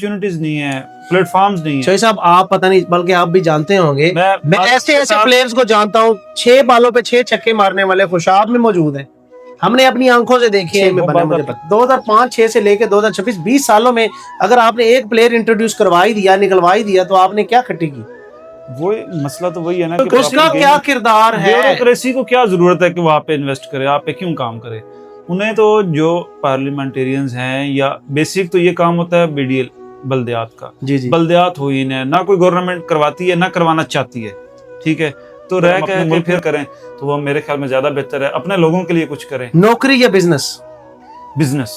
Opportunities نہیں ہے, plate forms نہیں ہیں. شاہد صاحب آپ پتہ نہیں بلکہ آپ بھی جانتے ہوں گے, میں ایسے پلیئرز کو جانتا ہوں 6 بالوں پہ 6 چھکے مارنے والے خوشاب میں موجود ہیں. ہم نے اپنی آنکھوں سے دیکھے ہیں. مجھے پتا 2005-6 سے لے کے 2026-20 سالوں میں اگر آپ نے ایک پلیئر انٹروڈیوس کروائی دیا, نکلوائی دیا, تو آپ نے کیا کھٹی کی؟ وہ مسئلہ تو وہی ہے نا کہ اس کا کیا کردار ہے. بیوروکریسی کو کیا ضرورت ہے کہ وہ آپ پہ انویسٹ کرے, آپ پہ کیوں کام کرے. انہیں تو جو پارلیمنٹیرینز ہیں یا بیسک تو یہ کام ہوتا ہے BDL بلدیات کا. جی جی بلدیات ہوئی نہ کوئی گورنمنٹ کرواتی ہے نہ کروانا چاہتی ہے, ٹھیک ہے, تو رہ کے پھر کریں تو وہ میرے خیال میں زیادہ بہتر ہے. اپنے لوگوں کے لیے کچھ کریں. نوکری یا بزنس؟ بزنس.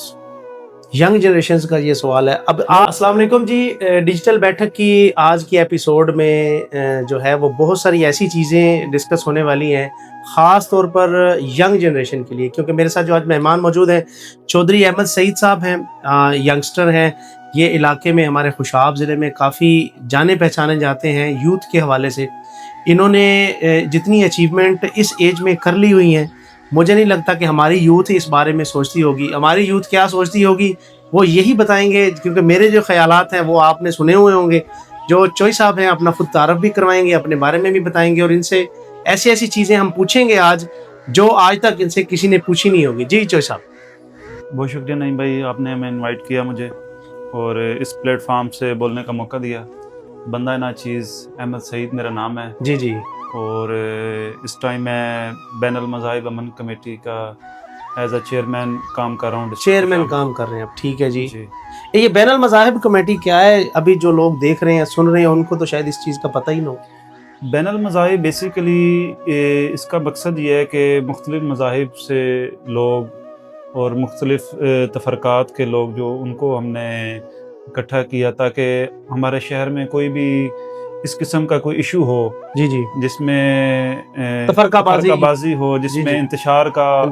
ینگ جنریشنز کا یہ سوال ہے. اب السلام علیکم جی. ڈیجیٹل بیٹھک کی آج کی ایپیسوڈ میں جو ہے وہ بہت ساری ایسی چیزیں ڈسکس ہونے والی ہیں, خاص طور پر ینگ جنریشن کے لیے, کیونکہ میرے ساتھ جو آج مہمان موجود ہیں چودھری احمد سعید صاحب ہیں, ینگسٹر ہیں. یہ علاقے میں ہمارے خوشاب ضلع میں کافی جانے پہچانے جاتے ہیں یوتھ کے حوالے سے. انہوں نے جتنی اچیومنٹ اس ایج میں کر لی ہوئی ہیں, مجھے نہیں لگتا کہ ہماری یوتھ اس بارے میں سوچتی ہوگی. ہماری یوتھ کیا سوچتی ہوگی وہ یہی بتائیں گے, کیونکہ میرے جو خیالات ہیں وہ آپ نے سنے ہوئے ہوں گے. جو چوئی صاحب ہیں اپنا خود تعارف بھی کروائیں گے, اپنے بارے میں بھی بتائیں گے, اور ان سے ایسی ایسی چیزیں ہم پوچھیں گے آج جو آج تک ان سے کسی نے پوچھی نہیں ہوگی. جی چوئی صاحب. بہت شکریہ نہیں بھائی, آپ نے ہمیں انوائٹ کیا مجھے اور اس پلیٹ فارم سے بولنے کا موقع دیا. بندہ ناچیز احمد سعید میرا نام ہے. جی جی. اور اس ٹائم میں بین المذاہب امن کمیٹی کا ایز اے چیئرمین کام کر رہا ہوں. چیئرمین کام کر رہے ہیں آپ, ٹھیک ہے جی. یہ بین المذاہب کمیٹی کیا ہے؟ ابھی جو لوگ دیکھ رہے ہیں سن رہے ہیں ان کو تو شاید اس چیز کا پتہ ہی نہ ہو. بین المذاہب بیسیکلی اس کا مقصد یہ ہے کہ مختلف مذاہب سے لوگ اور مختلف تفرقات کے لوگ جو ان کو ہم نے اکٹھا کیا تاکہ ہمارے شہر میں کوئی بھی اس قسم کا کوئی ایشو ہو جی جی جس میں تفرقہ بازی ہو, جس میں انتشار کا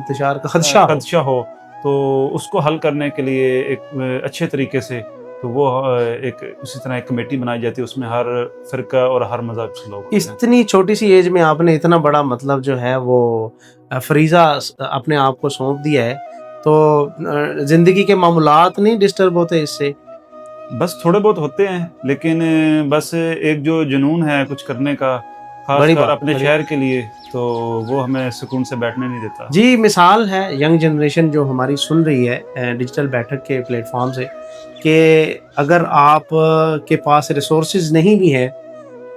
خدشہ ہو, تو اس کو حل کرنے کے لیے ایک اچھے طریقے سے تو وہ ایک اسی طرح ایک کمیٹی بنائی جاتی ہے. اس میں ہر فرقہ اور ہر مذہب سے لوگ. اتنی چھوٹی سی ایج میں آپ نے اتنا بڑا مطلب جو ہے وہ فریضہ اپنے آپ کو سونپ دیا ہے, تو زندگی کے معاملات نہیں ڈسٹرب ہوتے اس سے؟ بس تھوڑے بہت ہوتے ہیں, لیکن بس ایک جو جنون ہے کچھ کرنے کا, خاص کر اپنے شہر کے لیے, تو وہ ہمیں سکون سے بیٹھنے نہیں دیتا. جی مثال ہے ینگ جنریشن جو ہماری سن رہی ہے ڈیجیٹل بیٹھک کے پلیٹ فارم سے, کہ اگر آپ کے پاس ریسورسز نہیں بھی ہیں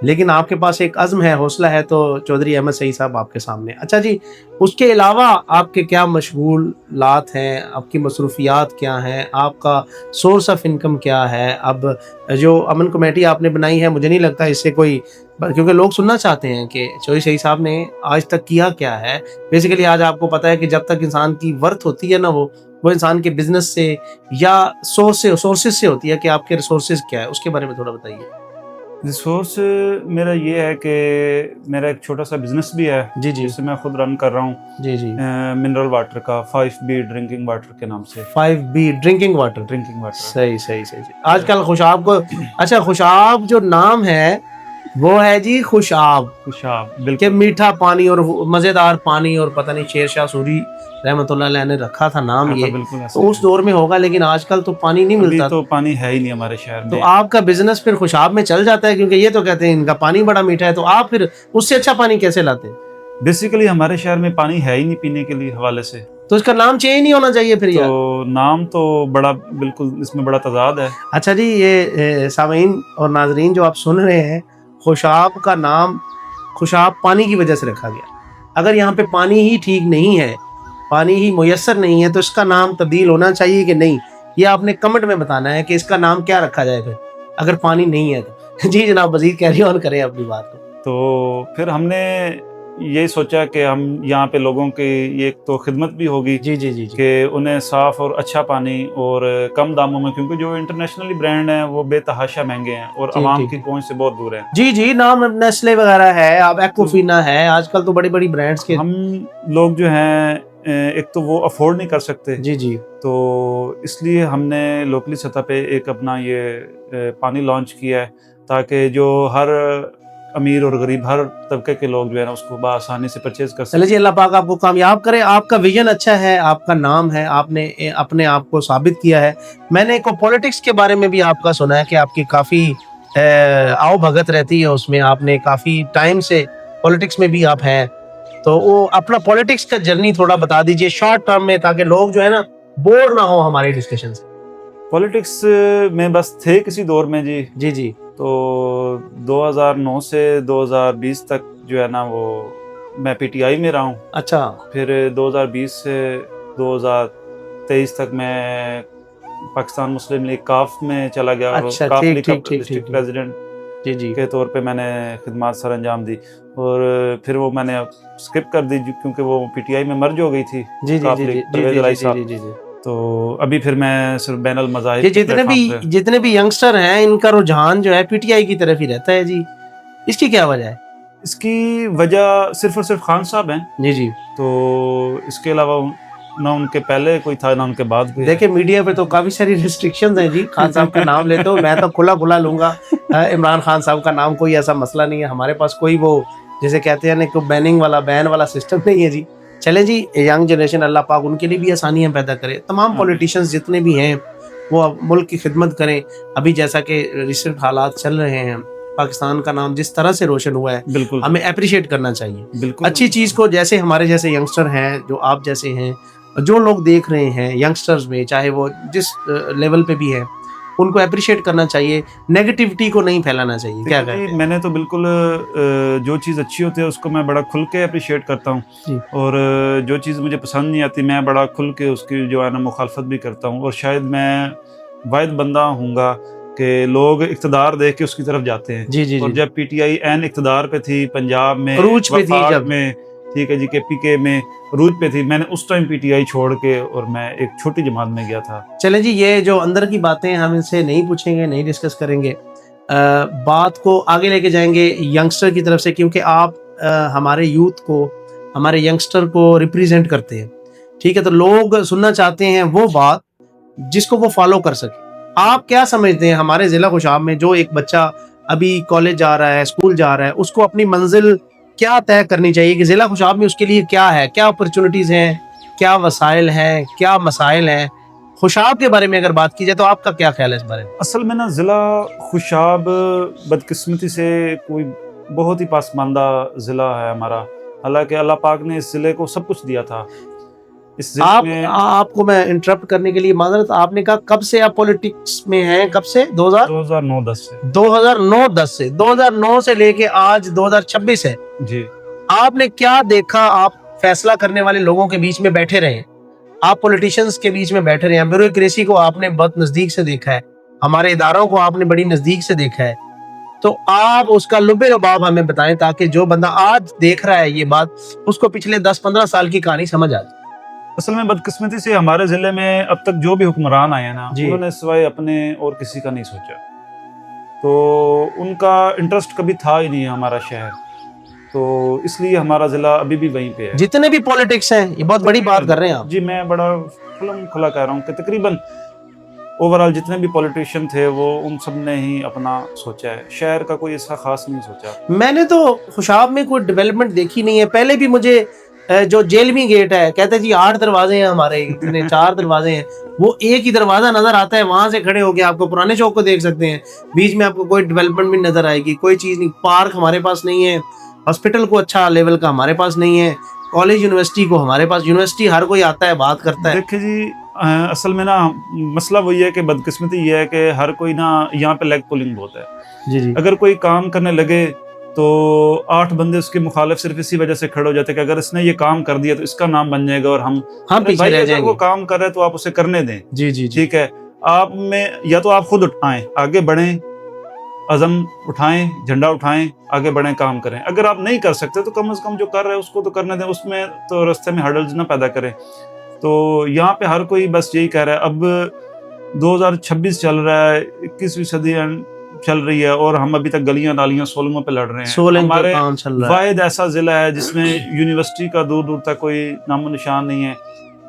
لیکن آپ کے پاس ایک عزم ہے, حوصلہ ہے, تو چودھری احمد سعید صاحب آپ کے سامنے. اچھا جی, اس کے علاوہ آپ کے کیا مشغولات ہیں, آپ کی مصروفیات کیا ہیں, آپ کا سورس آف انکم کیا ہے؟ اب جو امن کمیٹی آپ نے بنائی ہے, مجھے نہیں لگتا اس سے کوئی, کیونکہ لوگ سننا چاہتے ہیں کہ چودھری سعید صاحب نے آج تک کیا کیا ہے. بیسیکلی آج آپ کو پتہ ہے کہ جب تک انسان کی ورتھ ہوتی ہے نا وہ انسان کے بزنس سے یا سورسز سے ہوتی ہے, کہ آپ کے ریسورسز کیا ہے, اس کے بارے میں تھوڑا بتائیے. ریسورس میرا یہ ہے کہ میرا ایک چھوٹا سا بزنس بھی ہے جی جی, جسے میں خود رن کر رہا ہوں. جی جی, منرل واٹر کا 5B ڈرنکنگ واٹر کے نام سے. 5B drinking water. صحیح صحیح صحیح. آج کل خوشاب کو, اچھا خوشاب جو نام ہے وہ ہے جی خوشاب بالکل, میٹھا پانی اور مزیدار پانی, اور پتہ نہیں شیر شاہ سوری رحمۃ اللہ علیہ نے رکھا تھا نام یہ, تو اس دور میں ہوگا, لیکن آج کل تو پانی نہیں ملتا. تو پانی ہے ہی نہیں ہمارے شہر میں. تو آپ کا بزنس پھر خوشاب میں چل جاتا ہے, کیونکہ یہ تو کہتے ہیں ان کا پانی بڑا میٹھا ہے, تو آپ پھر اس سے اچھا پانی کیسے لاتے ہیں؟ بیسیکلی ہمارے شہر میں پانی ہے ہی نہیں پینے کے لیے حوالے سے, تو اس کا نام چینج نہیں ہونا چاہیے پھر؟ تو نام تو بڑا بالکل اس میں بڑا تضاد ہے. اچھا جی, یہ سامعین اور ناظرین جو آپ سن رہے ہیں, خوشاب کا نام خوشاب پانی کی وجہ سے رکھا گیا. اگر یہاں پہ پانی ہی ٹھیک نہیں ہے, پانی ہی میسر نہیں ہے, تو اس کا نام تبدیل ہونا چاہیے کہ نہیں, یہ آپ نے کمنٹ میں بتانا ہے کہ اس کا نام کیا رکھا جائے پھر اگر پانی نہیں ہے تو. جی جناب, مزید کیری آن کریں اپنی بات کو. تو پھر ہم نے یہی سوچا کہ ہم یہاں پہ لوگوں کی ایک تو خدمت بھی ہوگی, جی جی جی, کہ انہیں صاف اور اچھا پانی اور کم داموں میں, کیونکہ جو انٹرنیشنلی برانڈ ہیں وہ بے تحاشا مہنگے ہیں اور عوام کی پہنچ سے بہت دور ہیں. جی جی, نام نیسلے وغیرہ ہے, اب ایکوفینا ہے, آج کل تو بڑی بڑی برانڈز کے ہم لوگ جو ہیں ایک تو وہ افورڈ نہیں کر سکتے. جی جی, تو اس لیے ہم نے لوکلی سطح پہ ایک اپنا یہ پانی لانچ کیا ہے, تاکہ جو ہر امیر اور غریب ہر طبقے کے لوگ جو ہے نا اس کو بآسانی سے پرچیز کر سکتے چلے جی، اللہ پاک آپ کو کامیاب کرے. آپ کا ویژن اچھا ہے, آپ کا نام ہے, آپ نے اپنے آپ کو ثابت کیا ہے. میں نے کو پولیٹکس کے بارے میں بھی آپ کا سنا ہے کہ آپ کی کافی آؤ بھگت رہتی ہے اس میں, آپ نے کافی ٹائم سے پولیٹکس میں بھی آپ ہیں. تو وہ اپنا پولیٹکس کا جرنی تھوڑا بتا دیجئے شارٹ ٹرم میں, تاکہ لوگ جو ہے نا بور نہ ہو ہماری ڈسکشن سے. پولیٹکس میں بس تھے کسی دور میں جی. جی جی. تو 2009 سے 2020 تک جو ہے نا وہ میں پی ٹی آئی میں رہا ہوں. اچھا. پھر 2020 سے 2023 تک میں پاکستان مسلم لیگ کاف میں چلا گیا, اور اچھا, کاف ٹھیک لیگ کا ٹھیک ٹھیک ڈسٹرکٹ ٹھیک. پریزیڈنٹ جی جی کے طور پہ میں نے خدمات سر انجام دی. اور پھر وہ میں نے اسکپ کر دی کیونکہ وہ پی ٹی آئی میں مرج ہو گئی تھی جی جی کاف جی لیگ, جی پرویز جی الہی جی صاحب. جی جی جی. تو ابھی پھر میں صرف بین المذاہب یہ کے پلیٹ فارم پہ. جتنے بھی ینگسٹر ہیں ان کا رجحان جو ہے پی ٹی آئی کی طرف ہی رہتا ہے جی, اس کی کیا وجہ ہے؟ اس کی وجہ صرف اور صرف خان صاحب ہیں. جی جی. تو اس کے علاوہ نہ ان کے پہلے کوئی تھا نہ ان کے بعد کوئی. دیکھیں میڈیا پہ تو کافی ساری ریسٹرکشنز ہیں جی, خان صاحب کا نام لیتے ہو, میں تو کھلا لوں گا. عمران خان صاحب کا نام, کوئی ایسا مسئلہ نہیں ہے ہمارے پاس, کوئی وہ جیسے کہتے ہیں نا کوئی بین والا سسٹم نہیں ہے جی. چلیں جی, ینگ جنریشن اللہ پاک ان کے لیے بھی آسانیاں پیدا کرے. تمام پولیٹیشنز جتنے بھی ہیں وہ ملک کی خدمت کریں. ابھی جیسا کہ ریسنٹ حالات چل رہے ہیں, پاکستان کا نام جس طرح سے روشن ہوا ہے, بالکل ہمیں اپریشیٹ کرنا چاہیے. بالکل اچھی چیز کو, جیسے ہمارے جیسے ینگسٹر ہیں, جو آپ جیسے ہیں, جو لوگ دیکھ رہے ہیں ینگسٹرز میں, چاہے وہ جس لیول پہ بھی ہیں, ان کو اپریشیٹ کرنا چاہیے, نیگیٹیوٹی کو نہیں پھیلانا چاہیے. کیا کہتے ہیں؟ میں نے تو بالکل جو چیز اچھی ہوتی ہے اس کو میں بڑا کھل کے اپریشیٹ کرتا ہوں, اور جو چیز مجھے پسند نہیں آتی میں بڑا کھل کے اس کی جو ہے نا مخالفت بھی کرتا ہوں. اور شاید میں واحد بندہ ہوں گا کہ لوگ اقتدار دیکھ کے اس کی طرف جاتے ہیں. جی جی اور جی. جب پی ٹی آئی این اقتدار پہ تھی, پنجاب میں عروج پہ تھی وفاق جب, میں, ٹھیک ہے جی, کے پی کے میں عروج پہ تھی, میں نے اس ٹائم پی ٹی آئی چھوڑ کے اور میں ایک چھوٹی جماعت میں گیا تھا. چلیں جی, یہ جو اندر کی باتیں ہم ان سے نہیں پوچھیں گے, نہیں ڈسکس کریں گے, بات کو آگے لے کے جائیں گے ینگسٹر کی طرف سے, کیونکہ آپ ہمارے یوتھ کو, ہمارے ینگسٹر کو ریپریزنٹ کرتے ہیں. ٹھیک ہے, تو لوگ سننا چاہتے ہیں وہ بات جس کو وہ فالو کر سکے. آپ کیا سمجھتے ہیں ہمارے ضلع خوشاب میں جو ایک بچہ ابھی کالج جا رہا ہے, اسکول جا رہا ہے, اس کو اپنی منزل کیا طے کرنی چاہیے کہ ضلع خوشاب میں اس کے لیے کیا ہے, کیا اپرچونٹیز ہیں, کیا وسائل ہیں, کیا مسائل ہیں؟ خوشاب کے بارے میں اگر بات کی جائے تو آپ کا کیا خیال ہے اس بارے میں؟ اصل میں نا ضلع خوشاب بدقسمتی سے کوئی بہت ہی پسماندہ ضلع ہے ہمارا, حالانکہ اللہ پاک نے اس ضلع کو سب کچھ دیا تھا. اس ضلع میں آپ کو میں انٹرپٹ کرنے کے لیے معذرت, آپ نے کہا کب سے آپ پولیٹکس میں ہیں, کب سے؟ 2009-10 سے. 2009-10 سے, 2009 سے لے کے آج 2026 ہے جی. آپ نے کیا دیکھا؟ آپ فیصلہ کرنے والے لوگوں کے بیچ میں بیٹھے رہے, آپ پولیٹیشنز کے بیچ میں بیٹھے رہے ہیں, بیوروکریسی کو آپ نے بہت نزدیک سے دیکھا ہے, ہمارے اداروں کو آپ نے بڑی نزدیک سے دیکھا ہے, تو آپ اس کا لب لباب ہمیں بتائیں تاکہ جو بندہ آج دیکھ رہا ہے یہ بات, اس کو پچھلے 10-15 سال کی کہانی سمجھ آ جائے. اصل میں بدقسمتی سے ہمارے ضلع میں اب تک جو بھی حکمران آئے ہیں نا, انہوں نے سوائے اپنے اور کسی کا نہیں سوچا. تو ان کا انٹرسٹ کبھی تھا ہی نہیں ہمارا شہر, تو اس لیے ہمارا ضلع ابھی بھی وہیں پہ ہے. جتنے بھی پولیٹکس ہیں, یہ بہت بڑی بات کر رہے ہیں آپ. جی, میں بڑا کھلا کہہ رہا ہوں کہ تقریباً اوورال جتنے بھی پولیٹیشین تھے وہ ان سب نے ہی اپنا سوچا ہے, شہر کا کوئی ایسا خاص نہیں سوچا. میں نے تو خوشاب میں کوئی ڈیولپمنٹ دیکھی نہیں ہے. پہلے بھی مجھے جو جیلمی گیٹ ہے, کہتے جی 8 دروازے ہیں ہمارے, اتنے 4 دروازے ہیں, وہ ایک ہی دروازہ نظر آتا ہے, وہاں سے کھڑے ہو کے آپ کو پرانے چوک کو دیکھ سکتے ہیں, بیچ میں آپ کو کوئی ڈیولپمنٹ بھی نظر آئے گی, کوئی چیز نہیں. پارک ہمارے پاس نہیں ہے, ہاسپٹل کو اچھا لیول کا ہمارے پاس نہیں ہے, کالج یونیورسٹی کو ہمارے پاس, یونیورسٹی ہر کوئی آتا ہے بات کرتا ہے. دیکھیں جی, اصل میں نا مسئلہ وہی ہے کہ بدقسمتی یہ ہے کہ ہر کوئی نا یہاں پہ لیگ پولنگ بہت ہے. جی جی. اگر کوئی کام کرنے لگے تو 8 بندے اس کے مخالف صرف اسی وجہ سے کھڑے ہو جاتے ہیں کہ اگر اس نے یہ کام کر دیا تو اس کا نام بن جائے گا اور ہم پیچھے رہ جائیں گے. وہ کام کر رہے تو آپ اسے کرنے دیں. جی جی. ٹھیک ہے, آپ میں یا تو آپ خود اٹھائیں, آگے بڑھیں, عزم اٹھائیں, جھنڈا اٹھائیں, آگے بڑھیں, کام کریں. اگر آپ نہیں کر سکتے تو کم از کم جو کر رہے ہیں اس کو تو کرنے دیں, اس میں تو راستے میں ہرڈلز نہ پیدا کریں. تو یہاں پہ ہر کوئی بس یہی کہہ رہا ہے. اب 2026 چل رہا ہے, 21ویں صدی چل رہی ہے, اور ہم ابھی تک گلیاں نالیاں سولنگوں پہ لڑ رہے ہیں. ہمارے واحد ایسا ضلع ہے جس میں یونیورسٹی کا دور دور تک کوئی نام و نشان نہیں ہے.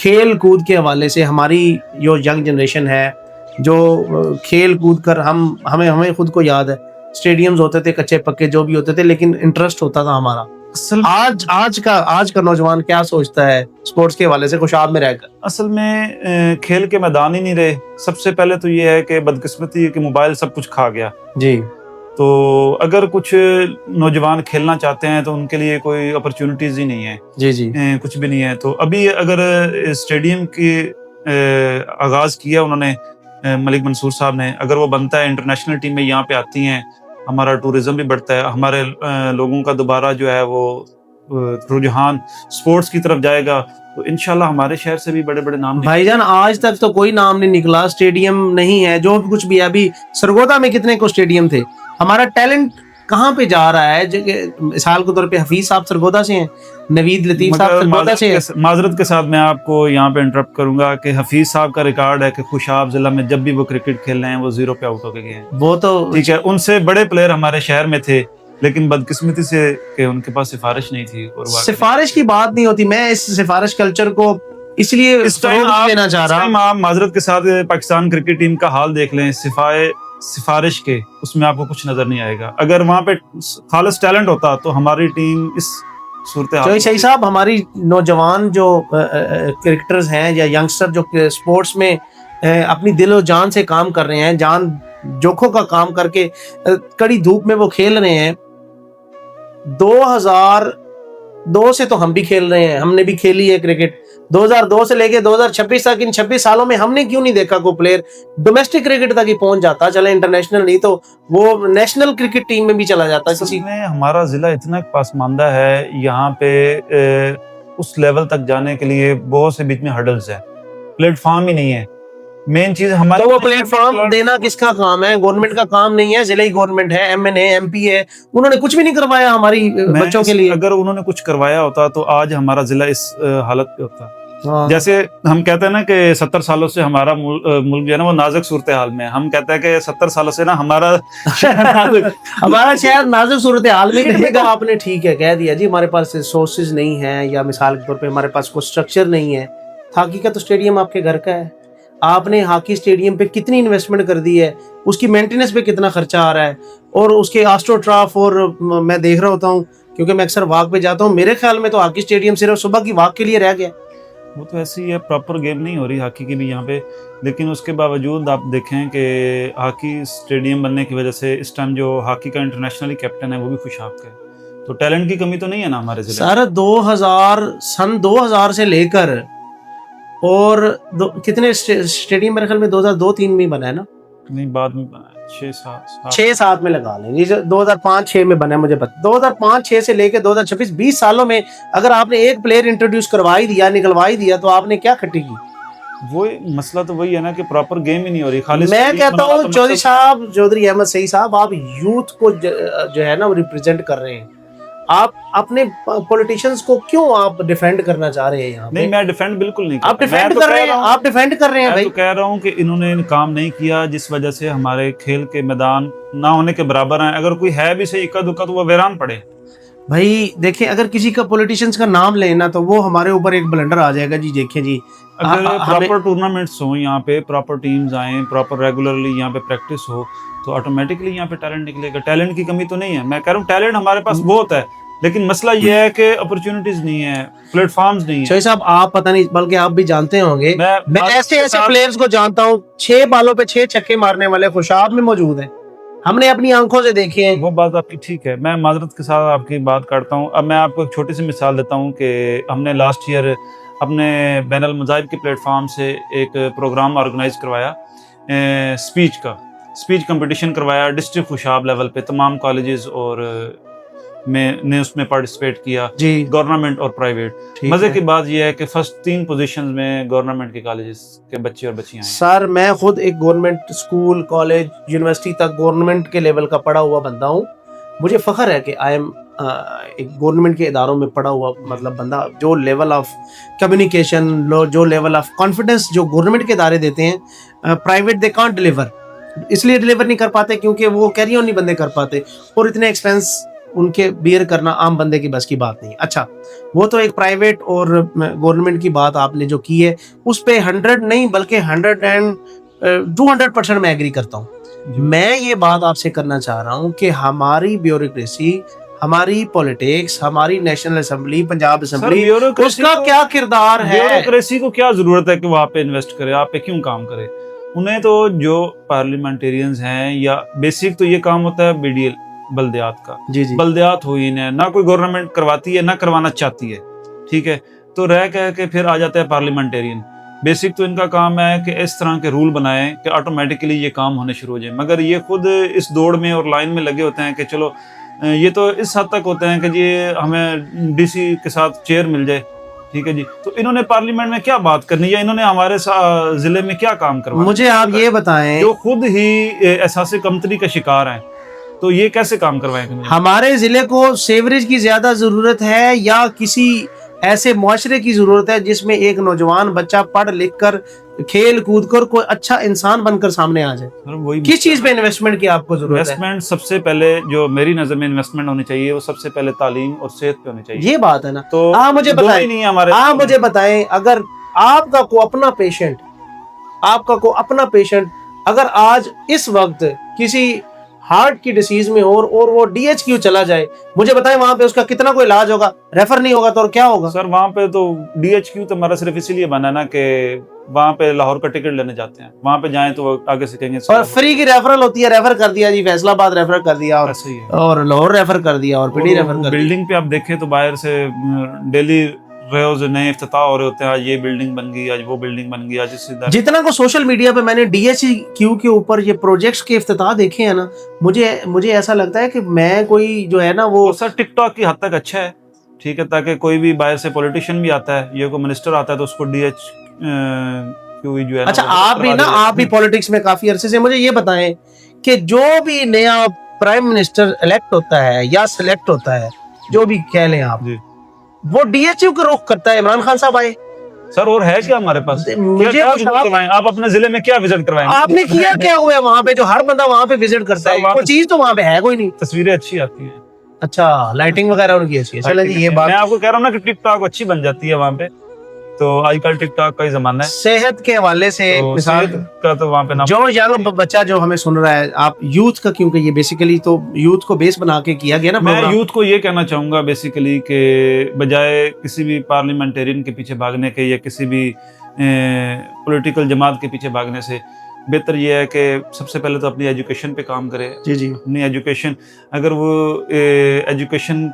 کھیل کود کے حوالے سے ہماری جو ینگ جنریشن ہے جو کھیل کود کر ہمیں خود کو یاد ہے اسٹیڈیمز ہوتے تھے کچے پکے جو بھی ہوتے تھے لیکن انٹرسٹ ہوتا تھا ہمارا. آج کا نوجوان کیا سوچتا ہے اسپورٹس کے حوالے سے خوشاب میں رہ کر؟ اصل میں کھیل کے میدان ہی نہیں رہے. سب سے پہلے تو یہ ہے کہ بدقسمتی ہے کہ موبائل سب کچھ کھا گیا. جی. تو اگر کچھ نوجوان کھیلنا چاہتے ہیں تو ان کے لیے کوئی اپرچونٹیز ہی نہیں ہے. جی کچھ بھی نہیں ہے. تو ابھی اگر اسٹیڈیم کی آغاز کیا انہوں نے ملک منصور صاحب نے, اگر وہ بنتا ہے انٹرنیشنل ٹیم میں یہاں پہ آتی ہیں, ہمارا ٹورزم بھی بڑھتا ہے, ہمارے لوگوں کا دوبارہ جو ہے وہ رجحان سپورٹس کی طرف جائے گا, تو انشاءاللہ ہمارے شہر سے بھی بڑے بڑے نام. بھائی جان آج تک تو کوئی نام نہیں نکلا, اسٹیڈیم نہیں ہے, جو کچھ بھی ہے. ابھی سرگودا میں کتنے کو اسٹیڈیم تھے. ہمارا ٹیلنٹ کہاں پہ جا رہا ہے؟ مثال کے طور پہ حفیظ صاحب سرگودا سے ہیں, نوید لطیف صاحب سرگودا سے ہیں. معذرت کے ساتھ میں آپ کو یہاں پہ انٹرپٹ کروں گا کہ حفیظ صاحب کا ریکارڈ ہے کہ خوشاب ضلع میں جب بھی وہ کرکٹ کھیل رہے ہیں وہ 0 پہ آؤٹ ہو کے گئے ہیں. وہ تو ٹھیک ہے, ان سے بڑے پلیئر ہمارے شہر میں تھے لیکن بدقسمتی سے کہ ان کے پاس سفارش نہیں تھی. اور سفارش کی بات نہیں ہوتی, میں اس سفارش کلچر کو اس لیے دینا چاہ رہا ہوں. آپ معذرت کے ساتھ پاکستان کرکٹ ٹیم کا حال دیکھ لیں, سفارش کے اس میں آپ کو کچھ نظر نہیں آئے گا. اگر وہاں پہ خالص ٹیلنٹ ہوتا تو ہماری ٹیم اس صورتحال. شاہی صاحب ہماری نوجوان جو کرکٹرز ہیں یا ینگسٹر جو سپورٹس میں اپنی دل و جان سے کام کر رہے ہیں, جان جوکھوں کا کام کر کے کڑی دھوپ میں وہ کھیل رہے ہیں. 2002 سے تو ہم بھی کھیل رہے ہیں, ہم نے بھی کھیلی ہے کرکٹ. 2002 سے لے کے 2026 تک ان 26 سالوں میں ہم نے کیوں نہیں دیکھا کوئی پلیئر ڈومیسٹک کرکٹ تک ہی پہنچ جاتا, چلے انٹرنیشنل نہیں تو وہ نیشنل کرکٹ ٹیم میں بھی چلا جاتا. کسی میں ہمارا ضلع اتنا پسماندہ ہے, یہاں پہ اس لیول تک جانے کے لیے بہت سے بیچ میں ہرڈلز ہیں, پلیٹ فارم ہی نہیں ہے. مین چیز ہمارا وہ پلیٹ فارم دینا کس کا کام ہے؟ گورنمنٹ کا کام نہیں ہے, ضلعی گورنمنٹ ہے, M N A M P ہے, انہوں نے کچھ بھی نہیں کروایا ہماری بچوں کے لیے. اگر انہوں نے کچھ کروایا ہوتا تو آج ہمارا ضلع اس حالت پہ ہوتا. جیسے ہم کہتے ہیں نا کہ 70 سالوں سے ہمارا ملک جو ہے نا وہ نازک صورتحال میں. ہم کہتے ہیں کہ 70 سالوں سے نا ہمارا شہر نازک صورتحال میں رہے گا. آپ نے ٹھیک ہے کہہ دیا جی, ہمارے پاس ریسورسز نہیں ہیں, یا مثال کے طور پہ ہمارے پاس کوئی اسٹرکچر نہیں ہے. ہاکی کا تو اسٹیڈیم آپ کے گھر کا ہے, آپ نے ہاکی اسٹیڈیم پہ کتنی انویسٹمنٹ کر دی ہے, اس کی مینٹیننس پہ کتنا خرچہ آ رہا ہے, اور اس کے آسٹرو ٹراف. اور میں دیکھ رہا ہوتا ہوں کیونکہ میں اکثر واک پہ جاتا ہوں, میرے خیال میں تو ہاکی اسٹیڈیم صرف صبح کی واک کے لیے رہ گیا. وہ تو ایسی ہی ہے, پراپر گیم نہیں ہو رہی ہاکی کی بھی یہاں پہ. لیکن اس کے باوجود آپ دیکھیں کہ ہاکی اسٹیڈیم بننے کی وجہ سے اس ٹائم جو ہاکی کا انٹرنیشنلی کیپٹن ہے وہ بھی خوشاب کا ہے. تو ٹیلنٹ کی کمی تو نہیں ہے نا ہمارے ضلع. سر سن 2000 سے لے کر اور کتنے اسٹیڈیم میرے خیال میں 2002-03 میں بنا ہے نا, نہیں بعد میں بنا ہے 6-7 میں لگا لیں, 2005-6 میں بنا ہے مجھے پتا. 2005-6 سے لے کے 2026 20 سالوں میں اگر آپ نے ایک پلیئر انٹروڈیوس کروائی دیا, نکلوائی دیا, تو آپ نے کیا کھٹی کی؟ وہ مسئلہ تو وہی ہے نا کہ پراپر گیم ہی نہیں ہو رہی. خالص میں کہتا ہوں چودھری احمد سعید صاحب, آپ یوتھ کو جو ہے نا وہ ریپرزینٹ کر رہے ہیں. آپ اپنے پولیٹیشنز کو کیوں آپ ڈیفینڈ کرنا چاہ رہے ہیں یہاں پہ؟ نہیں, میں ڈیفینڈ بالکل نہیں. آپ ڈیفینڈ کر رہے ہیں, آپ ڈیفینڈ کر رہے ہیں. میں تو کہہ رہا ہوں کہ انہوں نے کام نہیں کیا جس وجہ سے ہمارے کھیل کے میدان نہ ہونے کے برابر ہیں. اگر کوئی ہے بھی صحیح اکا دکا تو وہ ویران پڑے. بھائی دیکھیں, اگر کسی کا پولیٹیشنز کا نام لینا تو وہ ہمارے اوپر ایک بلنڈر آ جائے گا. جی دیکھیں جی, اگر پراپر ٹورنامنٹس ہوں یہاں پہ, پراپر ٹیمز آئیں, پراپر ریگولرلی یہاں پہ پریکٹس ہو, تو آٹومیٹکلی یہاں پہ ٹیلنٹ نکلے گا. ٹیلنٹ کی کمی تو نہیں ہے, میں کہہ رہا ہوں ٹیلنٹ ہمارے پاس بہت ہے, لیکن مسئلہ یہ ہے کہ اپرچونٹیز نہیں ہے, پلیٹ فارمز نہیں ہیں. شاہی صاحب آپ پتہ نہیں, بلکہ آپ بھی جانتے ہوں گے, میں ایسے پلیئرز کو جانتا ہوں 6 بالوں پہ 6 چھکے مارنے والے خوشاب میں موجود ہیں, ہم نے اپنی آنکھوں سے دیکھے ہیں. وہ بات آپ کی ٹھیک ہے, میں معذرت کے ساتھ آپ کی بات کرتا ہوں. اب میں آپ کو ایک چھوٹی سی مثال دیتا ہوں کہ ہم نے لاسٹ ایئر اپنے بین المذاہب کے پلیٹ فارم سے ایک پروگرام آرگنائز کروایا, اسپیچ کمپٹیشن کروایا ڈسٹرکٹ خوشاب لیول پہ. تمام کالجز اور میں نے اس میں پارٹیسپیٹ کیا جی, گورنمنٹ اور پرائیویٹ. مزے کی بات یہ ہے کہ فرسٹ 3 پوزیشنز میں گورنمنٹ کے کالجز کے بچے اور بچیاں ہیں. سر میں خود ایک گورنمنٹ اسکول, کالج, یونیورسٹی تک گورنمنٹ کے لیول کا پڑھا ہوا بندہ ہوں. مجھے فخر ہے کہ آئی ایم ایک گورنمنٹ کے اداروں میں پڑھا ہوا مطلب بندہ. جو لیول آف کمیونیکیشن, جو لیول آف کانفیڈنس جو گورنمنٹ کے ادارے دیتے ہیں, پرائیویٹ دے کانٹ ڈیلیور. اس لیے ڈیلیور نہیں کر پاتے کیونکہ وہ کیری آن نہیں بندے کر پاتے, اور اتنے ایکسپینس ان کے بیئر کرنا عام بندے کی بس کی بات نہیں. اچھا وہ تو ایک پرائیویٹ اور گورنمنٹ کی بات آپ نے جو کی ہے اس پہ 100 نہیں بلکہ 200% میں ایگری کرتا ہوں. میں یہ بات آپ سے کرنا چاہ رہا ہوں کہ ہماری بیوروکریسی, ہماری پولیٹکس, ہماری نیشنل اسمبلی, پنجاب اسمبلی, اس کا کیا کردار ہے؟ بیوروکریسی کو کیا ضرورت ہے کہ وہ آپ پہ انویسٹ کرے, آپ پہ کیوں کام کرے؟ انہیں تو جو پارلیمنٹیرینز ہیں یا بیسک تو یہ کام ہوتا ہے BDL بلدیات کا. جی جی بلدیات ہوئی انہیں نہ کوئی گورنمنٹ کرواتی ہے نہ کروانا چاہتی ہے, ٹھیک ہے, تو رہ کہہ کے پھر آ جاتا ہے پارلیمنٹیرین. بیسک تو ان کا کام ہے کہ اس طرح کے رول بنائیں کہ آٹومیٹکلی یہ کام ہونے شروع ہو جائیں, مگر یہ خود اس دوڑ میں اور لائن میں لگے ہوتے ہیں کہ چلو یہ تو اس حد تک ہوتے ہیں کہ جی ہمیں DC کے ساتھ چیئر مل جائے, ٹھیک ہے جی. تو انہوں نے پارلیمنٹ میں کیا بات کرنی, یا انہوں نے ہمارے ضلع میں کیا کام کروانا؟ مجھے آپ یہ بتائیں, جو خود ہی احساس کمتری کا شکار ہیں, تو یہ کیسے کام کروائیں گے؟ ہمارے ضلع کو سیوریج کی زیادہ ضرورت ہے یا کسی ایسے معاشرے کی ضرورت ہے جس میں ایک نوجوان بچہ پڑھ لکھ کر کھیل کود کر کوئی اچھا انسان بن کر سامنے آ جائے؟ کس چیز پہ انویسٹمنٹ کی آپ کو ضرورت ہے؟ انویسٹمنٹ سب سے پہلے جو میری نظر میں انویسٹمنٹ ہونی چاہیے وہ سب سے پہلے تعلیم اور صحت پہ ہونی چاہیے. یہ بات ہے نا. تو آپ مجھے بتائیں, نہیں ہمارے آپ مجھے بتائیں اگر آپ کا کو اپنا پیشنٹ, آپ کا کو اپنا پیشنٹ اگر آج اس وقت کسی ہارٹ کی ڈیزیز میں ہو اور وہ DHQ چلا جائے, مجھے بتائیں وہاں پہ اس کا کتنا کوئی علاج ہوگا؟ ریفر نہیں ہوگا تو اور کیا ہوگا؟ سر وہاں پہ تو DHQ تو ہمارا صرف اسی لیے بنا ہے نا کہ وہاں پہ لاہور کا ٹکٹ لینے جاتے ہیں, وہاں پہ جائیں تو وہ آگے سے کہیں گے اور فری کی ریفرل ہوتی ہے, ریفر کر دیا جی فیصل آباد ریفر کر دیا اور لاہور ریفر کر دیا اور پنڈی ریفر کر دیا. بلڈنگ پہ آپ دیکھیں تو باہر سے ڈیلی روز نئے افتتاح ہو رہے ہوتے ہیں, آج یہ بلڈنگ بن گئی, آج وہ بلڈنگ بن گئی, آج اس سے جتنا کو سوشل میڈیا پہ میں نے DHQ کے اوپر یہ پروجیکٹس کے افتتاح دیکھے ہیں نا, مجھے ایسا لگتا ہے کہ میں کوئی جو ہے نا وہ سر ٹک ٹاک کی حد تک اچھا ہے, ٹھیک ہے, تاکہ کوئی بھی باہر سے پولیٹیشین بھی آتا ہے یا کوئی منسٹر آتا ہے تو اس کو DHQ جو ہے. اچھا آپ بھی پولیٹکس میں کافی عرصے سے, مجھے یہ بتائیں کہ جو بھی نیا پرائم منسٹر الیکٹ ہوتا ہے یا سلیکٹ ہوتا ہے, جو بھی کہہ لیں آپ, وہ DHQ کا رخ کرتا ہے. عمران خان صاحب آئے سر, اور ہے کیا ہمارے پاس؟ آپ اپنے ضلع میں کیا وزٹ کروائیں؟ آپ نے کیا کیا ہوا ہے وہاں پہ جو ہر بندہ وہاں پہ وزٹ کرتا ہے؟ کوئی چیز تو وہاں پہ ہے کوئی نہیں. تصویریں اچھی آتی ہیں. اچھا لائٹنگ وغیرہ ان کی ایسی ہے. چلیں جی یہ بات میں آپ کو کہہ رہا ہوں نا کہ ٹک ٹاک اچھی بن جاتی ہے وہاں پہ, تو آج کل ٹک ٹاک کا ہی زمانہ ہے. صحت کے حوالے سے مثال کا تو وہاں پہ جو ینگ بچہ جو ہمیں سن رہا ہے, آپ یوتھ کا, کیونکہ یہ بیسیکلی تو یوتھ کو بیس بنا کے کیا گیا نا. میں یوتھ کو یہ کہنا چاہوں گا بیسیکلی کہ بجائے کسی بھی پارلیمنٹیرین کے پیچھے بھاگنے کے یا کسی بھی پولیٹیکل جماعت کے پیچھے بھاگنے سے بہتر یہ ہے کہ سب سے پہلے تو اپنی ایجوکیشن پہ کام کرے. جی جی اپنی ایجوکیشن, اگر وہ ایجوکیشن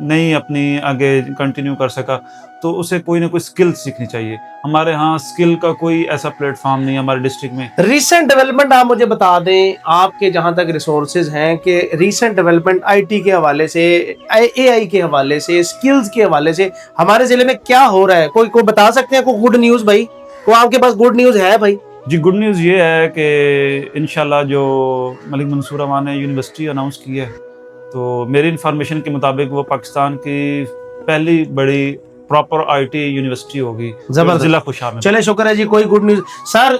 نہیں اپنی آگے کنٹینیو کر سکا تو اسے کوئی نہ کوئی سکل سیکھنی چاہیے. ہمارے ہاں سکل کا کوئی ایسا پلیٹ فارم نہیں ہے ہمارے ڈسٹرکٹ میں. ریسنٹ ڈیولپمنٹ آپ مجھے بتا دیں, آپ کے جہاں تک ریسورسز ہیں, کہ ریسنٹ ڈیولپمنٹ IT کے حوالے سے, AI کے حوالے سے, سکلز کے حوالے سے ہمارے ضلع میں کیا ہو رہا ہے؟ کوئی بتا سکتے ہیں کوئی گڈ نیوز؟ بھائی کوئی آپ کے پاس گڈ نیوز ہے بھائی؟ جی گڈ نیوز یہ ہے کہ انشاءاللہ جو ملک منصور امان نے یونیورسٹی اناؤنس کی ہے, تو میری انفارمیشن کے مطابق وہ پاکستان کی پہلی بڑی پراپر IT یونیورسٹی ہوگی ضلع خوشحال میں. چلے شکر ہے جی, کوئی گڈ نیوز. سر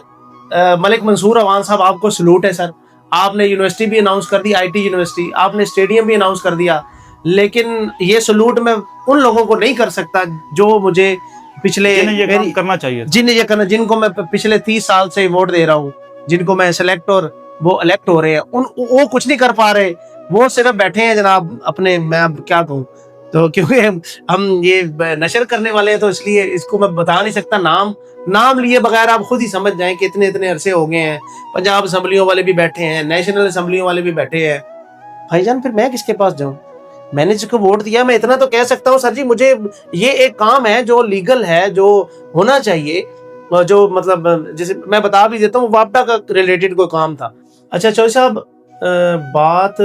ملک منصور امان صاحب آپ کو سلوٹ ہے سر, آپ نے یونیورسٹی بھی اناؤنس کر دی, IT یونیورسٹی, آپ نے اسٹیڈیم بھی اناؤنس کر دیا, لیکن یہ سلوٹ میں ان لوگوں کو نہیں کر سکتا جو مجھے پچھلے کرنا چاہیے, جن کو میں پچھلے 30 سال سے ووٹ دے رہا ہوں, جن کو میں سلیکٹ اور وہ الیکٹ ہو رہے ہیں, وہ کچھ نہیں کر پا رہے, وہ صرف بیٹھے ہیں جناب اپنے, میں اب کیا کہوں, تو کیونکہ ہم یہ نشر کرنے والے ہیں تو اس لیے اس کو میں بتا نہیں سکتا. نام لیے بغیر آپ خود ہی سمجھ جائیں کہ اتنے عرصے ہو گئے ہیں, پنجاب اسمبلیوں والے بھی بیٹھے ہیں, نیشنل اسمبلیوں والے بھی بیٹھے ہیں. بھائی جان پھر میں کس کے پاس جاؤں؟ میں نے جس کو ووٹ دیا, میں اتنا تو کہہ سکتا ہوں سر جی مجھے یہ ایک کام ہے جو لیگل ہے, جو ہونا چاہیے, جو مطلب جیسے میں بتا بھی دیتا ہوں, وابڈا کا ریلیٹڈ کوئی کام تھا. اچھا چوہدری صاحب, بات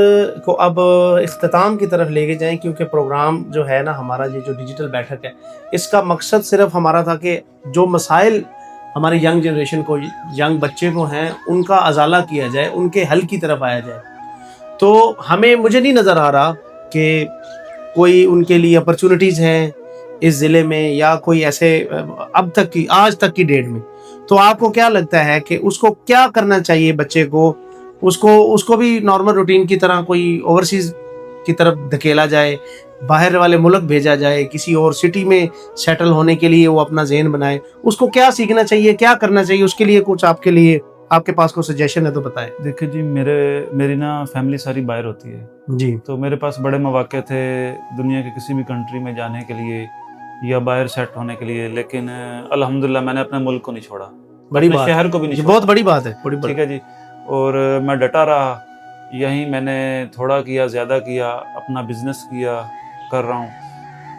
کو اب اختتام کی طرف لے کے جائیں, کیونکہ پروگرام جو ہے نا ہمارا, یہ جو ڈیجیٹل بیٹھک ہے, اس کا مقصد صرف ہمارا تھا کہ جو مسائل ہماری ینگ جنریشن کو, ینگ بچے کو ہیں, ان کا ازالہ کیا جائے, ان کے حل کی طرف آیا جائے. تو مجھے نہیں نظر آ رہا کہ کوئی ان کے لیے اپرچونٹیز ہیں اس ضلع میں, یا کوئی ایسے اب تک کی, آج تک کی ڈیٹ میں. تو آپ کو کیا لگتا ہے کہ اس کو کیا کرنا چاہیے بچے کو؟ اس کو بھی نارمل روٹین کی طرح کوئی اوورسیز کی طرف دھکیلا جائے, باہر والے ملک بھیجا جائے, کسی اور سٹی میں سیٹل ہونے کے لیے وہ اپنا ذہن بنائے, اس کو کیا سیکھنا چاہیے, کیا کرنا چاہیے, اس کے لیے کچھ آپ کے پاس کوئی سجیشن ہے تو بتائیں. دیکھیں جی, میری نا فیملی ساری باہر ہوتی ہے جی, تو میرے پاس بڑے مواقع تھے دنیا کے کسی بھی کنٹری میں جانے کے لیے یا باہر سیٹ ہونے کے لیے, لیکن الحمدللہ میں نے اپنے ملک کو نہیں چھوڑا, بڑی اپنے بات, شہر کو بھی نہیں یہ چھوڑا. بہت بڑی بات ہے, ٹھیک ہے جی, اور میں ڈٹا رہا, یہیں میں نے تھوڑا کیا, زیادہ کیا, اپنا بزنس کر رہا ہوں.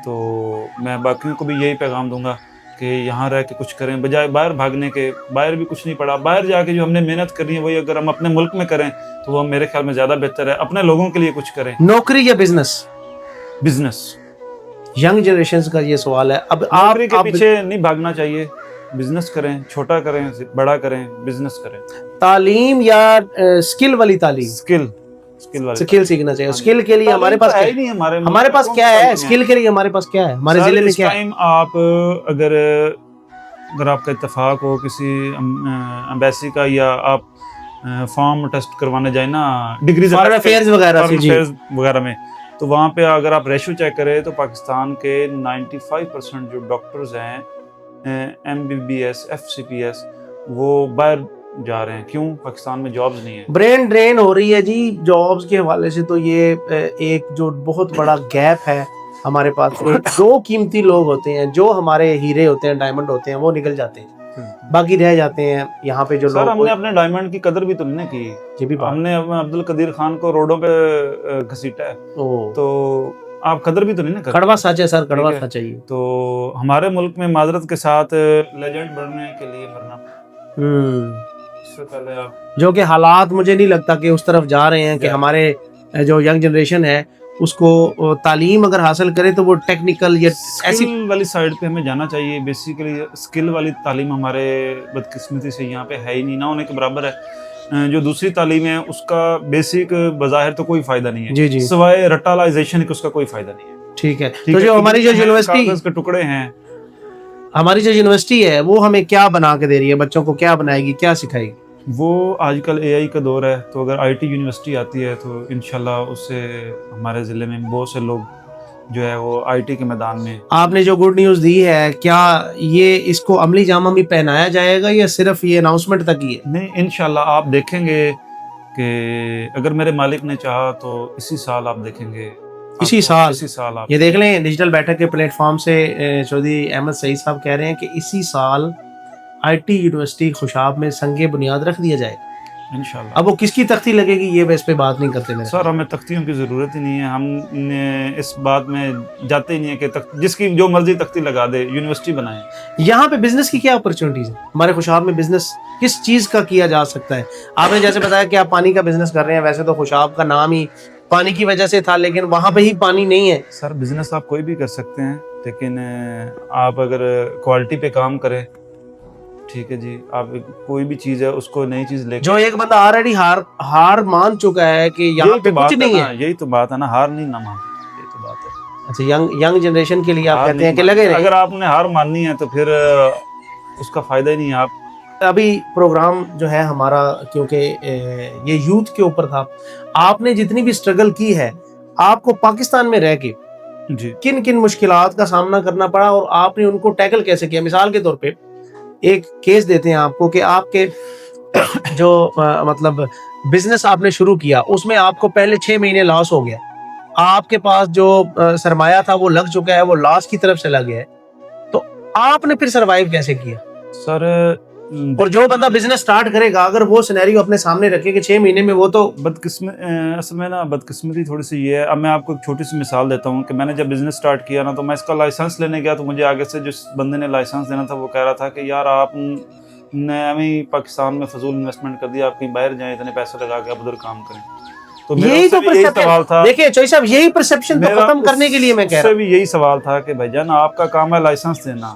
تو میں باقیوں کو بھی یہی پیغام دوں گا کہ یہاں رہ کے کچھ کریں بجائے باہر بھاگنے کے. باہر بھی کچھ نہیں پڑا, باہر جا کے جو ہم نے محنت کرنی ہے وہی اگر ہم اپنے ملک میں کریں تو وہ میرے خیال میں زیادہ بہتر ہے. اپنے لوگوں کے لیے کچھ کریں. نوکری یا بزنس؟ بزنس. ینگ جنریشنز کا یہ سوال ہے. اب نوکری کے پیچھے نہیں بھاگنا چاہیے, بزنس کریں, چھوٹا کریں, بڑا کریں, بزنس کریں. تعلیم یا اسکل والی تعلیم؟ اسکل سیکھنا چاہیے. اسکل کے لیے ہمارے پاس ہے نہیں, ہمارے پاس کیا ہے؟ اسکل کے لیے ہمارے پاس کیا ہے؟ ہمارے ضلع میں کیا ہے؟ آپ اگر آپ کا اتفاق ہو کسی ایمبیسی کا, یا آپ فارم ٹیسٹ کروانے جائیں نا ڈگری فارن افیئرز وغیرہ میں, تو وہاں پہ اگر آپ ریشو چیک کریں تو پاکستان کے 95% جو ڈاکٹرز ہیں MBBS FCPS وہ باہر جا رہے ہیں. کیوں؟ پاکستان میں جابز نہیں ہیں. برین ڈرین ہو رہی ہے جی جابز کے حوالے سے. تو یہ ایک جو بہت بڑا گیپ ہے ہمارے پاس. دو قیمتی لوگ ہوتے ہیں, جو ہمارے ہیرے ہوتے ہیں, ڈائمنڈ ہوتے ہیں, وہ نکل جاتے ہیں, باقی رہ جاتے ہیں یہاں پہ جو لوگ. ہم نے اپنے ڈائمنڈ کی قدر بھی تو نہیں کی. یہ بھی ہم نے عبد القدیر خان کو روڈوں پہ گھسیٹا ہے, تو آپ قدر بھی تو نہیں کرتے. کڑوا سچ ہے سر, کڑوا سچ ہے. تو ہمارے ملک میں معذرت کے ساتھ لیجنڈ بننے کے لیے مرنا اس سے پہلے آپ, جو کہ حالات مجھے نہیں لگتا کہ اس طرف جا رہے ہیں کہ ہمارے جو ینگ جنریشن ہے اس کو تعلیم اگر حاصل کرے تو وہ ٹیکنیکل یا ایسی والی سائڈ پہ ہمیں جانا چاہیے. بیسیکلی اسکل والی تعلیم ہمارے بدقسمتی سے یہاں پہ ہے ہی نہیں, نہ ہونے کے برابر ہے. جو دوسری تعلیم ہے اس کا بیسک بظاہر تو کوئی فائدہ نہیں ہے, جی جی, سوائے رٹالائزیشن کہ اس کا کوئی فائدہ نہیں ہے. ٹھیک ہے. تو جو ہماری جو یونیورسٹی کے ٹکڑے ہیں, ہماری جو یونیورسٹی ہے وہ ہمیں کیا بنا کے دے رہی ہے, بچوں کو کیا بنائے گی, کیا سکھائے گی؟ وہ آج کل AI کا دور ہے, تو اگر IT یونیورسٹی آتی ہے تو انشاءاللہ اس سے ہمارے ضلع میں بہت سے لوگ جو ہے وہ IT کے میدان میں. آپ نے جو گڈ نیوز دی ہے, کیا یہ اس کو عملی جامہ بھی پہنایا جائے گا یا صرف یہ اناؤنسمنٹ تک ہی ہے؟ نہیں, انشاءاللہ آپ دیکھیں گے کہ اگر میرے مالک نے چاہا تو اسی سال آپ دیکھیں گے. اسی سال آپ یہ دیکھ لیں, ڈیجیٹل بیٹھک کے پلیٹ فارم سے چودھری احمد سعید صاحب کہہ رہے ہیں کہ اسی سال IT یونیورسٹی خوشاب میں سنگ بنیاد رکھ دیا جائے انشاءاللہ. اب وہ کس کی تختی لگے گی یہ اس پہ بات نہیں کرتے میرے سر. ہمیں تختیوں کی ضرورت ہی نہیں ہے, ہم نے اس بات میں جاتے ہی نہیں ہے کہ جس کی جو مرضی تختی لگا دے, یونیورسٹی بنائیں. یہاں پہ بزنس کی کیا اپرچونٹیز ہیں ہمارے خوشاب میں؟ بزنس کس چیز کا کیا جا سکتا ہے؟ آپ نے جیسے بتایا کہ آپ پانی کا بزنس کر رہے ہیں, ویسے تو خوشاب کا نام ہی پانی کی وجہ سے تھا, لیکن وہاں پہ ہی پانی نہیں ہے. سر بزنس آپ کوئی بھی کر سکتے ہیں, لیکن آپ اگر کوالٹی پہ کام کریں, ٹھیک ہے جی, آپ کوئی بھی چیز ہے اس کو نئی چیز لے کے. جو ایک بندہ آلریڈی ہار مان چکا ہے کہ یہاں پہ کچھ نہیں ہے, یہی تو بات ہے نا, ہار نہیں نہ مان, یہی تو بات ہے. اچھا, ینگ جنریشن کے لیے آپ کہتے ہیں کہ لگے رہے. اگر آپ نے ہار ماننی ہے تو پھر اس کا فائدہ ہی نہیں ہے. آپ ابھی پروگرام جو ہے ہمارا, کیونکہ یہ یوتھ کے اوپر تھا, آپ نے جتنی بھی اسٹرگل کی ہے, آپ کو پاکستان میں رہ کے جی کن کن مشکلات کا سامنا کرنا پڑا اور آپ نے ان کو ٹیکل کیسے کیا؟ مثال کے طور پہ ایک کیس دیتے ہیں آپ کو کہ آپ کے جو مطلب بزنس آپ نے شروع کیا اس میں آپ کو پہلے 6 مہینے لاس ہو گیا, آپ کے پاس جو سرمایہ تھا وہ لگ چکا ہے, وہ لاس کی طرف چلا گیا ہے, تو آپ نے پھر سروائیو کیسے کیا؟ سر اور جو بندہ بزنس سٹارٹ کرے گا اگر وہ سینیریو اپنے سامنے رکھے کہ 6 مہینے میں, وہ تو اصل میں نا بدقسمتی تھوڑی سی یہ ہے. اب میں آپ کو ایک چھوٹی سی مثال دیتا ہوں کہ میں نے جب بزنس سٹارٹ کیا نا, تو میں اس کا لائسنس لینے گیا, تو مجھے آگے سے جس بندے نے لائسنس دینا تھا وہ کہہ رہا تھا کہ یار آپ نے ہمیں پاکستان میں فضول انویسٹمنٹ کر دیا, آپ کہیں باہر جائیں, اتنے پیسے لگا کے آپ ادھر کام کریں. تو یہی تو سوال تھا, دیکھیں چوئی صاحب, یہی پرسپشن تو ختم کرنے کے لیے میں کہہ رہا ہوں. بھی یہی سوال تھا کہ بھائی جان آپ کا کام ہے لائسنس دینا,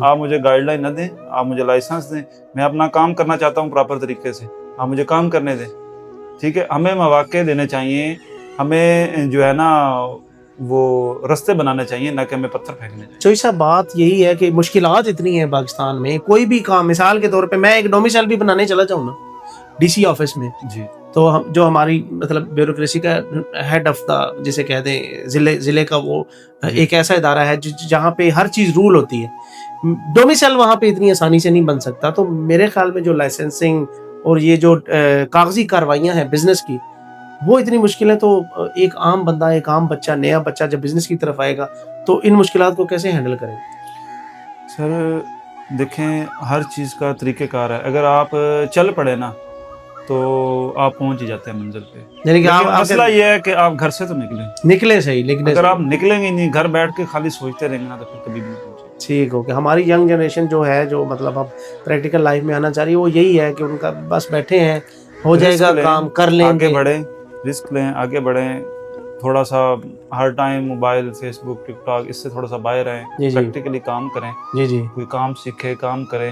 آپ مجھے گائیڈ لائن نہ دیں, آپ مجھے لائسنس دیں, میں اپنا کام کرنا چاہتا ہوں پراپر طریقے سے, آپ مجھے کام کرنے دیں. ٹھیک ہے, ہمیں مواقع دینے چاہیے, ہمیں جو ہے نا وہ رستے بنانے چاہیے, نہ کہ ہمیں پتھر پھینکنے چاہیے. چوئی صاحب بات یہی ہے کہ مشکلات اتنی ہیں پاکستان میں, کوئی بھی کام, مثال کے طور پہ میں ایک ڈومیسائل بھی بنانے چلا جاؤں نا DC آفس میں, جی, تو ہم جو ہماری مطلب بیوروکریسی کا ہیڈ آف دا جسے کہتے ہیں ضلع کا وہ ایک ایسا ادارہ ہے جہاں پہ ہر چیز رول ہوتی ہے، ڈومیسائل وہاں پہ اتنی آسانی سے نہیں بن سکتا. تو میرے خیال میں جو لائسنسنگ اور یہ جو کاغذی کارروائیاں ہیں بزنس کی وہ اتنی مشکل ہے. تو ایک عام بندہ، ایک عام بچہ، نیا بچہ جب بزنس کی طرف آئے گا تو ان مشکلات کو کیسے ہینڈل کریں؟ سر دیکھیں، ہر چیز کا طریقہ کار ہے. اگر آپ چل پڑے نا تو آپ پہنچ ہی جاتے ہیں منزل پہ. یعنی کہ لیکن مسئلہ یہ ہے کہ آپ گھر سے تو نکلیں صحیح، لیکن اگر آپ نکلیں گے نہیں، گھر بیٹھ کے خالی سوچتے رہیں گے نا تو پھر کبھی بھی نہیں پہنچے. ٹھیک ہو کہ ہماری ینگ جنریشن جو ہے، جو مطلب اب پریکٹیکل لائف میں آنا چاہ رہی ہے، وہ یہی ہے کہ ان کا بس بیٹھے ہیں، ہو جائے گا کام، کر لیں آگے گے. بڑھیں، رسک لیں، آگے بڑھیں. تھوڑا سا ہر ٹائم موبائل، فیس بک، ٹک ٹاک، اس سے تھوڑا سا باہر رہیں. جی جی پریکٹیکلی کام کریں، جی کوئی کام سیکھے، کام کریں.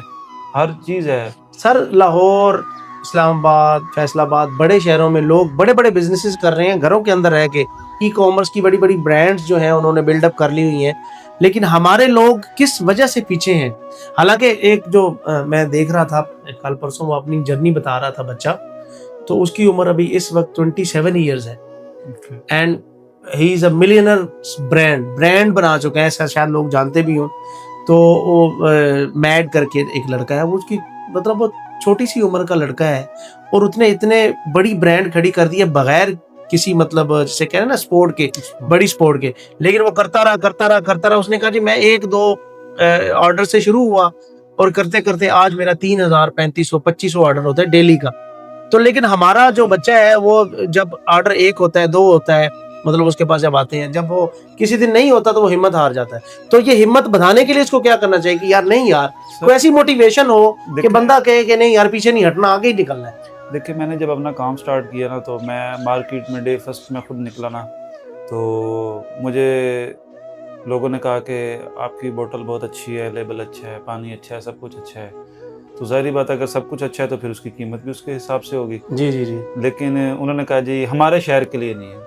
ہر چیز ہے سر. لاہور، اسلام آباد، فیصل آباد، بڑے شہروں میں لوگ بڑے بڑے بزنسز کر رہے ہیں گھروں کے اندر رہ کے. ای کامرس کی بڑی بڑی برانڈز جو ہیں انہوں نے بلڈ اپ کر لی ہوئی ہیں، لیکن ہمارے لوگ کس وجہ سے پیچھے ہیں؟ حالانکہ ایک جو میں دیکھ رہا تھا کل پرسوں، وہ اپنی جرنی بتا رہا تھا بچہ، تو اس کی عمر ابھی اس وقت 27 ایئرز ہے، and he is a milliner. Brand بنا چکا ہے، ایسا شاید لوگ جانتے بھی ہوں. تو وہ میڈ کر کے ایک لڑکا ہے، وہ اس کی مطلب وہ چھوٹی سی عمر کا لڑکا ہے اور اتنے بڑی برانڈ کھڑی کر دی ہے بغیر کسی مطلب جسے کہہ رہے ہیں نا سپورٹ کے، بڑی سپورٹ کے. لیکن وہ کرتا رہا. اس نے کہا جی میں 1-2 آرڈر سے شروع ہوا اور کرتے کرتے آج میرا 3000 3500 2500 آرڈر ہوتا ہے ڈیلی کا. تو لیکن ہمارا جو بچہ ہے وہ جب آرڈر 1 ہوتا ہے 2 ہوتا ہے، مطلب اس کے پاس جب آتے ہیں، جب وہ کسی دن نہیں ہوتا تو وہ ہمت ہار جاتا ہے. تو یہ ہمت بڑھانے کے لیے اس کو کیا کرنا چاہیے کہ یار نہیں یار، کوئی ایسی موٹیویشن ہو کہ بندہ کہے کہ نہیں یار پیچھے نہیں ہٹنا، آگے ہی نکلنا ہے. دیکھیں، میں نے جب اپنا کام سٹارٹ کیا نا تو میں مارکیٹ میں ڈے فرسٹ میں خود نکلا نا، تو مجھے لوگوں نے کہا کہ آپ کی بوٹل بہت اچھی ہے، لیبل اچھا ہے، پانی اچھا ہے، سب کچھ اچھا ہے. تو ظاہری بات ہے اگر سب کچھ اچھا ہے تو پھر اس کی قیمت بھی اس کے حساب سے ہوگی. جی جی جی. لیکن انہوں نے کہا جی ہمارے شہر کے لیے نہیں ہے.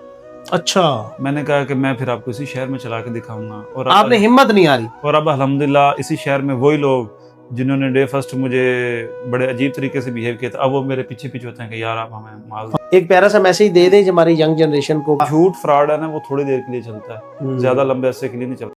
اچھا. میں نے کہا کہ میں پھر آپ کو اسی شہر میں چلا کے دکھاؤں گا. اور آپ نے ہمت نہیں آ رہی. اور اب الحمدللہ اسی شہر میں وہی لوگ جنہوں نے ڈے فرسٹ مجھے بڑے عجیب طریقے سے بیہیو کیا تھا، اب وہ میرے پیچھے ہوتے ہیں کہ یار آپ ہمیں مال. ایک پیارا سا میسج دے دیں ہماری ینگ جنریشن کو. جھوٹ فراڈ ہے نا، وہ تھوڑی دیر کے لیے چلتا ہے، زیادہ لمبے عرصے کے لیے نہیں چلتا.